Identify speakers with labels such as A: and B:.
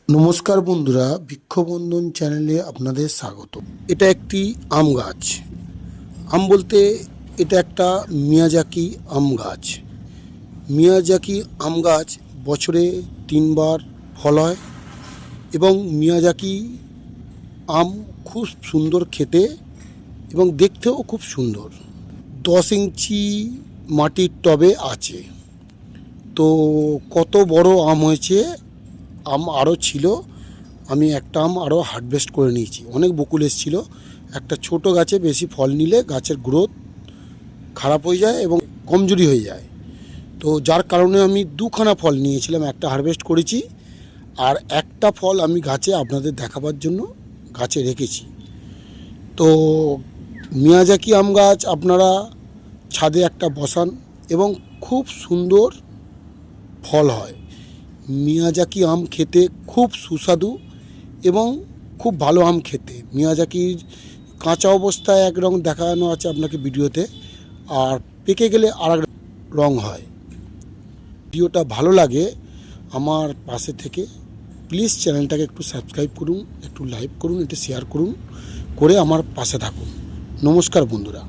A: নমস্কার বন্ধুরা, বৃক্ষবন্ধন চ্যানেলে আপনাদের স্বাগত। এটা একটি আম গাছ। আম বলতে এটা একটা মিয়াজাকি আম গাছ। মিয়াজাকি আম গাছ বছরে 3বার ফল হয় এবং মিয়াজাকি আম খুব সুন্দর খেতে এবং দেখতেও খুব সুন্দর। 10 ইঞ্চি মাটির টবে আছে। তো কত বড় আম হয়েছে, আম আরও ছিল, আমি একটা আম আরও হারভেস্ট করে নিয়েছি। অনেক বকুল এসেছিলো। একটা ছোট গাছে বেশি ফল নিলে গাছের গ্রোথ খারাপ হয়ে যায় এবং কমজোরি হয়ে যায়। তো যার কারণে আমি 2খানা ফল নিয়েছিলাম, একটা হারভেস্ট করেছি আর একটা ফল আমি গাছে আপনাদের দেখাবার জন্য গাছে রেখেছি। তো মিয়াজাকি আম গাছ আপনারা ছাদে একটা বসান এবং খুব সুন্দর ফল হয়। মিয়াজাকি আম খেতে খুব সুস্বাদু এবং খুব ভালো আম খেতে। মিয়াজাকির কাঁচা অবস্থায় এক রং দেখানো আছে আপনাকে ভিডিওতে, আর পেকে গেলে আর এক রং হয়। ভিডিওটা ভালো লাগে আমার পাশে থেকে প্লিজ চ্যানেলটাকে একটু সাবস্ক্রাইব করুন, একটু লাইক করুন, একটু শেয়ার করুন, করে আমার পাশে থাকুন। নমস্কার বন্ধুরা।